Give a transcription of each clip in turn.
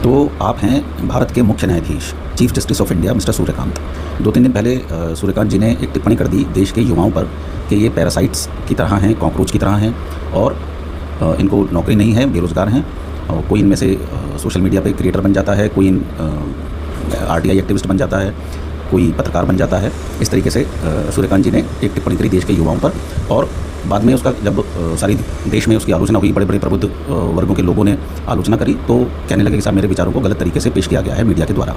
तो आप हैं भारत के मुख्य न्यायाधीश, chief justice of India mister Suryakant. 2-3 दिन पहले सूर्यकांत जी ने एक टिप्पणी कर दी देश के युवाओं पर कि ये पैरासाइट्स की तरह हैं, कॉकरोच की तरह हैं और इनको नौकरी नहीं है, बेरोज़गार हैं। और कोई इनमें से सोशल मीडिया पे क्रिएटर बन जाता है, कोई आरटीआई एक्टिविस्ट बन जाता है, कोई पत्रकार बन जाता है। इस तरीके से सूर्यकांत जी ने एक टिप्पणी करी देश के युवाओं पर और बाद में उसका जब सारी देश में उसकी आलोचना हुई, बड़े बड़े प्रबुद्ध वर्गों के लोगों ने आलोचना करी, तो कहने लगे कि साहब मेरे विचारों को गलत तरीके से पेश किया गया है मीडिया के द्वारा।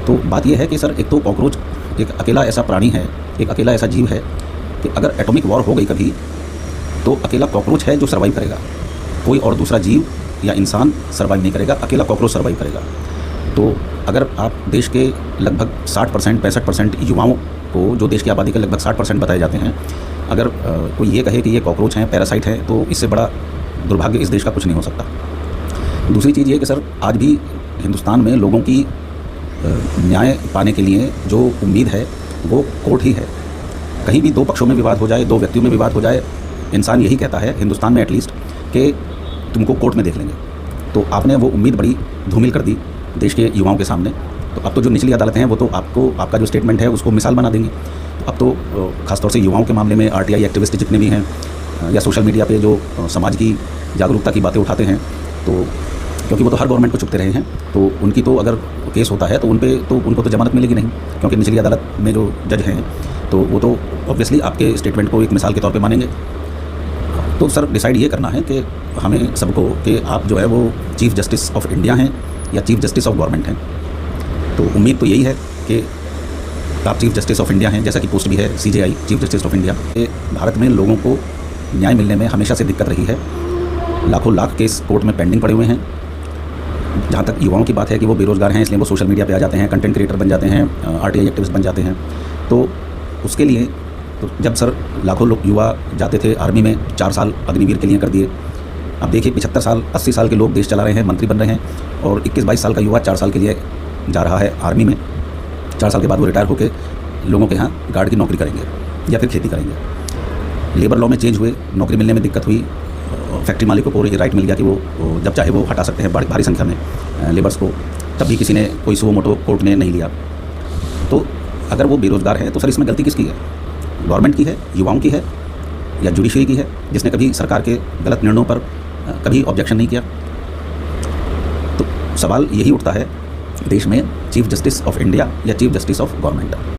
तो बात यह है कि सर एक तो कॉकरोच एक अकेला ऐसा प्राणी है, एक अकेला ऐसा जीव है कि अगर एटॉमिक वॉर हो गई कभी तो अकेला कॉकरोच है जो सर्वाइव करेगा, कोई और दूसरा जीव या इंसान सर्वाइव नहीं करेगा, अकेला कॉकरोच सर्वाइव करेगा। तो अगर आप देश के लगभग 60% 65% युवाओं को, जो देश की आबादी के लगभग 60% बताए जाते हैं, अगर कोई ये कहे कि ये कॉकरोच हैं, पैरासाइट हैं, तो इससे बड़ा दुर्भाग्य इस देश का कुछ नहीं हो सकता। दूसरी चीज़ ये कि सर आज भी हिंदुस्तान में लोगों की न्याय पाने के लिए जो उम्मीद है वो कोर्ट ही है। कहीं भी दो पक्षों में विवाद हो जाए, दो व्यक्तियों में विवाद हो जाए, इंसान यही कहता है हिंदुस्तान में एटलीस्ट कि तुमको कोर्ट में देख लेंगे। तो आपने वो उम्मीद बड़ी धूमिल कर दी देश के युवाओं के सामने। तो अब तो जो निचली अदालतें हैं वो तो आपको, आपका जो स्टेटमेंट है उसको मिसाल बना देंगी। तो अब तो खासतौर से युवाओं के मामले में आरटीआई एक्टिविस्ट जितने भी हैं या सोशल मीडिया पे जो समाज की जागरूकता की बातें उठाते हैं, तो क्योंकि वो तो हर गवर्नमेंट को चुपते रहे हैं, तो उनकी तो अगर केस होता है तो उनको तो जमानत मिलेगी नहीं, क्योंकि निचली अदालत में जो जज हैं तो वो तो ऑब्वियसली आपके स्टेटमेंट को एक मिसाल के तौर पे मानेंगे। तो सर डिसाइड ये करना है कि हमें सबको कि आप जो है वो चीफ जस्टिस ऑफ इंडिया हैं या चीफ जस्टिस ऑफ गवर्नमेंट हैं। तो उम्मीद तो यही है कि आप चीफ जस्टिस ऑफ इंडिया हैं, जैसा कि पोस्ट भी है CJI, chief justice of India. Bharat में लोगों को न्याय मिलने में हमेशा से दिक्कत रही है। लाखों लाख केस कोर्ट में पेंडिंग पड़े हुए हैं। जहाँ तक युवाओं की बात है कि वो बेरोज़गार हैं, इसलिए वो सोशल मीडिया पे आ जाते हैं, कंटेंट क्रिएटर बन जाते हैं, आरटीआई एक्टिविस्ट बन जाते हैं। तो उसके लिए तो जब सर लाखों लोग युवा जाते थे आर्मी में, 4 साल अग्निवीर के लिए कर दिए। अब देखिए 75 साल 80 साल के लोग देश चला रहे हैं, मंत्री बन रहे हैं, और 21-22 साल का युवा 4 साल के लिए जा रहा है आर्मी में। 4 साल के बाद वो रिटायर होकर लोगों के यहाँ गार्ड की नौकरी करेंगे या फिर खेती करेंगे। लेबर लॉ में चेंज हुए, नौकरी मिलने में दिक्कत हुई, फैक्ट्री मालिकों को ये राइट मिल गया कि वो जब चाहे वो हटा सकते हैं भारी संख्या में लेबर्स को। तब भी किसी ने कोई सुओ मोटो कोर्ट ने नहीं लिया। तो अगर वो बेरोज़गार है तो सर इसमें गलती किसकी है? गवर्नमेंट की है, युवाओं की है, या जुडिशरी की है, जिसने कभी सरकार के गलत निर्णयों पर कभी ऑब्जेक्शन नहीं किया? तो सवाल यही उठता है देश में चीफ जस्टिस ऑफ इंडिया या चीफ जस्टिस ऑफ गवर्नमेंट।